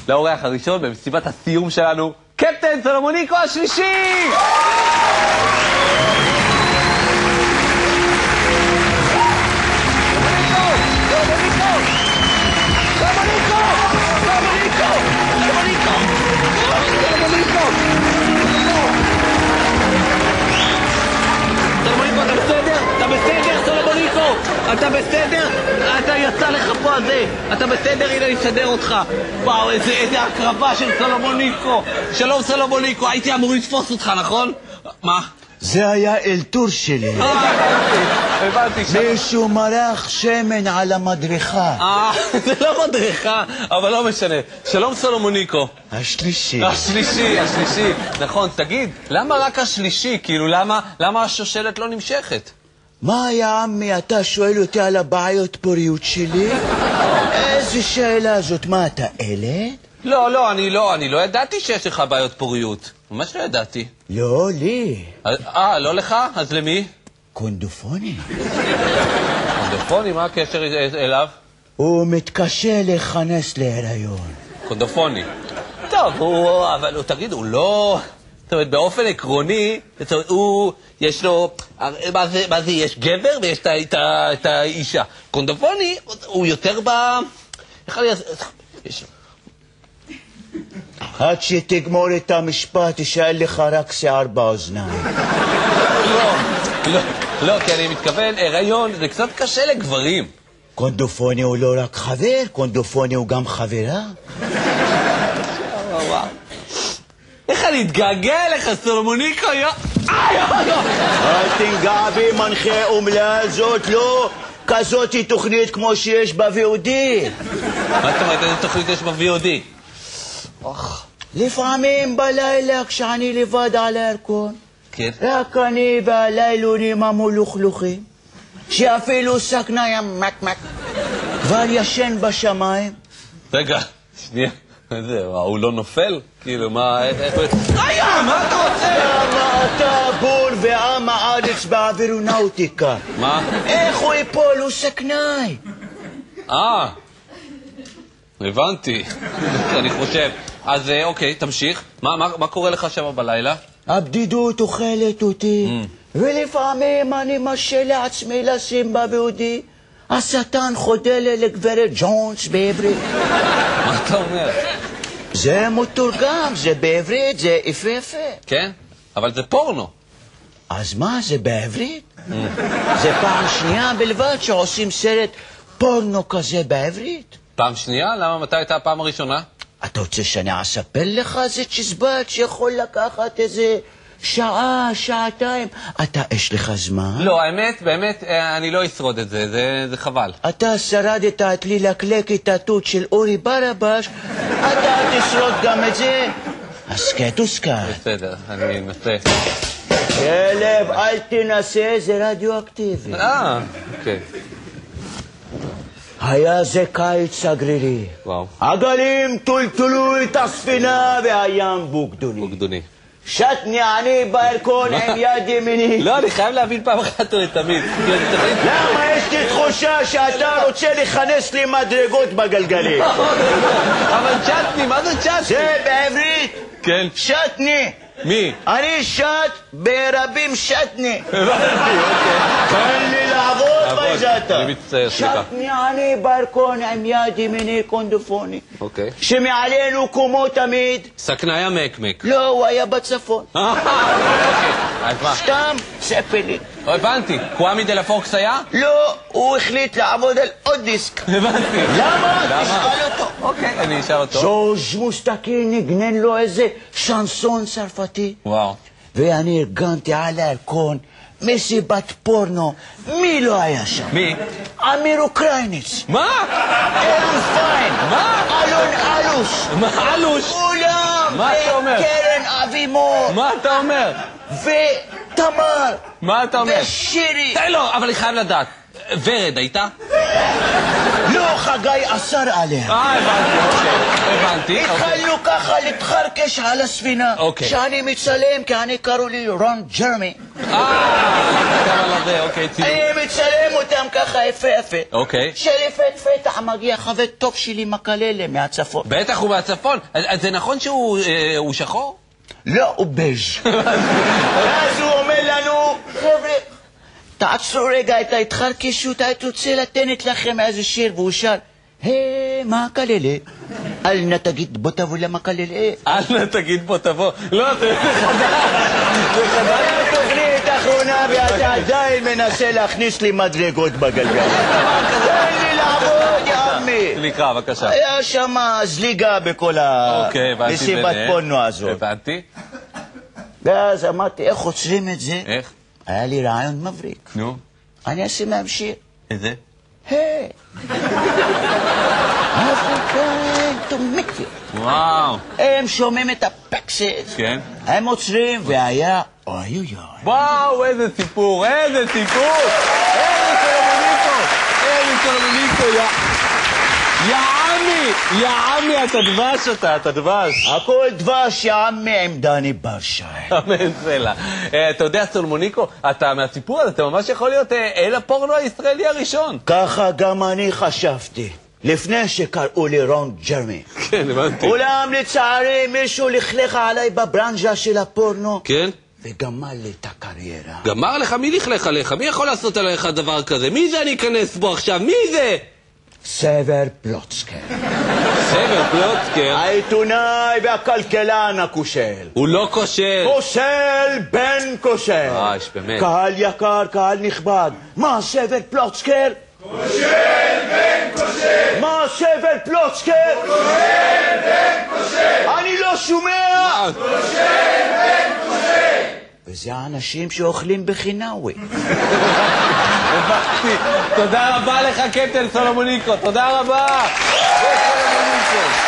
לאורח הראשון במסיבת הסיום שלנו, קפטן סולומוניקו השלישי! אתה בסדר? אתה יצא לך פה הזה. אתה בסדר? הנה אני אסדר אותך. וואו, איזה הקרבה של סולומוניקו. שלום סולומוניקו, הייתי אמור לתפוס אותך, נכון? מה? זה היה אלתור שלי. הבנתי. מישהו מרח שמן על המדריכה. זה לא מדריכה, אבל לא משנה. שלום סולומוניקו. השלישי. השלישי. נכון, תגיד, למה רק השלישי? כאילו, למה השושלת לא נמשכת? מה היה עמי, אתה שואל אותי על הבעיות פוריות שלי? איזה שאלה זאת, מה אתה ילד? לא, אני לא ידעתי שיש לך בעיות פוריות. ממש לא ידעתי. לא, לי. לא לך? אז למי? קונדופוני. קונדופוני? מה הקשר אליו? הוא מתקשה להיכנס להיריון. קונדופוני. טוב, אבל תגיד, הוא לא... זאת אומרת, באופן עקרוני, יש לו, מה זה, יש גבר ויש את האישה. קונדופוני, הוא יותר איך אני... עד שתגמור את המשפט, ישאל לך רק שיער באוזניים. לא, כי אני מתכוון, הריון זה קצת קשה לגברים. קונדופוני הוא לא רק חבר, קונדופוני הוא גם חברה. וואו. איך אני אתגעגע אליך, סולומוניקו, אל תנגע בי, מנחה אומלל, זאת לא כזאת תוכנית כמו שיש ב-VOD. מה זאת אומרת, איזה תוכנית יש ב-VOD? לפעמים בלילה כשאני לבד על הירקון, כן. רק אני והלילונים המולוכלוכים, שאפילו סכניים מקמק כבר ישן בשמיים. רגע, שנייה. הוא לא נופל? כאילו, מה... מה אתה רוצה? למה אתה בור בעם הארץ באווירונאוטיקה? מה? איך הוא יפול? הוא סכנאי. הבנתי. אני חושב. אז אוקיי, תמשיך. מה קורה לך שם בלילה? הבדידות אוכלת אותי, ולפעמים אני מרשה לעצמי לשים ב-VOD השטן חודל לגברת ג'ונס בעברית. מה אתה אומר? זה מתורגם, זה בעברית, זה יפה. כן? אבל זה פורנו. אז מה, זה בעברית? זה פעם שנייה בלבד שעושים סרט פורנו כזה בעברית? פעם שנייה? למה? מתי הייתה הפעם הראשונה? אתה רוצה שאני אספר לך? זה צ'יזבט שיכול לקחת איזה שעה, שעתיים. אתה, יש לך זמן? לא, האמת, באמת, אני לא אשרוד את זה, זה חבל. אתה שרדת את לי לקלק את התות של אורי ברבש, אתה תשרוד גם את זה. הסקט וסקט. בסדר, אני אנסה. כלב, אל תנסה, זה רדיואקטיבי. אוקיי. היה זה קיץ אגרירי. וואו. הגלים טולטלו את הספינה והים בוגדוני. שטני אני בירקון עם יד ימיני. לא, אני חייב להבין פעם אחת ולתמיד. למה יש לי תחושה שאתה רוצה להיכנס לי מדרגות בגלגלים? אבל שטני, מה זה שטני? זה בעברית. כן. שטני. מי? אני שט ברבים שטני. הבנתי, תן לי לעבוד בעזתה. אני מצטער, סליחה. שטני אני בירקון עם יד ימיני קונדופוני. אוקיי. שמעלינו קומו תמיד. סכנאי מקמק. לא, הוא היה בצפון. אוקיי, אז מה? סתם ספלי. הבנתי. קוואמי דה לפוקס היה? לא, הוא החליט לעבוד על עוד דיסק. הבנתי. למה? תשאל אותו. אוקיי, אני אשאל אותו. ז'וז' מוסטקי נגנן לו איזה שנסון צרפתי. וואו. ואני ארגנתי על הירקון מסיבת פורנו. מי לא היה שם? מי? אמיר אוקרייניץ. מה? אילן פיין. מה? אלון אלוש. מה אלוש? כולם. מה אתה אומר? וקרן אבימור. מה אתה אומר? ותמר. מה אתה אומר? ושירי. לא, אבל אני חייב לדעת. ורד הייתה? לא, חגי אסר עליה. הבנתי, אוקיי. הבנתי. התחלנו ככה להתחרקש על הספינה. אוקיי. שאני מצלם, כי אני קראו לי רון ג'רמי. גם על הזה, אוקיי, צילום. אני מצלם אותם ככה יפה יפה. אוקיי. שלפתע מגיע חבר טוב שלי מקללה מהצפון. בטח הוא מהצפון. אז זה נכון שהוא שחור? לא, הוא בז'. ואז הוא אומר לנו, חבר'ה, תעצרו רגע את ההתחרקשות, הייתי רוצה לתת לכם איזה שיר, והוא שר, מקללה, אל נא תגיד בוא תבוא למקללה. אל נא תגיד בוא תבוא. לא, זה חדש. תוכנית אחרונה ואתה עדיין מנסה להכניס לי מדרגות בגלגל. תן לי לעבוד, יעמי. סליחה, בבקשה. היה שם זליגה בכל המסיבת פורנו הזאת. הבנתי. ואז אמרתי, איך עוצרים את זה? איך? היה לי רעיון מבריק. נו. אני אעשה מהם שיר. איזה? היי! African to make you. וואו. הם שומעים את הפקסס. כן. הם עוצרים, והיה אוי אוי אוי. וואו, איזה סיפור, איזה סיפור. איזה סולומוניקו. איזה סולומוניקו, יא עמי, אתה דבש אתה דבש. הכל דבש, יא עמי, עם דני ברשי. אמן סלע. אתה יודע, סולומוניקו, אתה מהסיפור הזה, אתה ממש יכול להיות אל הפורנו הישראלי הראשון. ככה גם אני חשבתי, לפני שקראו לי רון ג'רמי. כן, הבנתי. אולם לצערי מישהו לכלך עליי בברנז'ה של הפורנו. כן? וגמר לי את הקריירה. גמר לך? מי לכלך עליך? מי יכול לעשות עליך דבר כזה? מי זה אני אכנס בו עכשיו? מי זה? סבר פלוצקר. סבר פלוצקר? העיתונאי והכלכלן הכושל. הוא לא כושל. כושל בן כושל. באמת. קהל יקר, קהל נכבד. מה סבר פלוצקר? כושל בן כושל. מה סבר פלוצקר? כושל בן כושל. אני לא שומע. כושל בן כושל. וזה האנשים שאוכלים בחינאווי. הבנתי. תודה רבה לך, קפטן סולומוניקו. תודה רבה. סולומוניקו.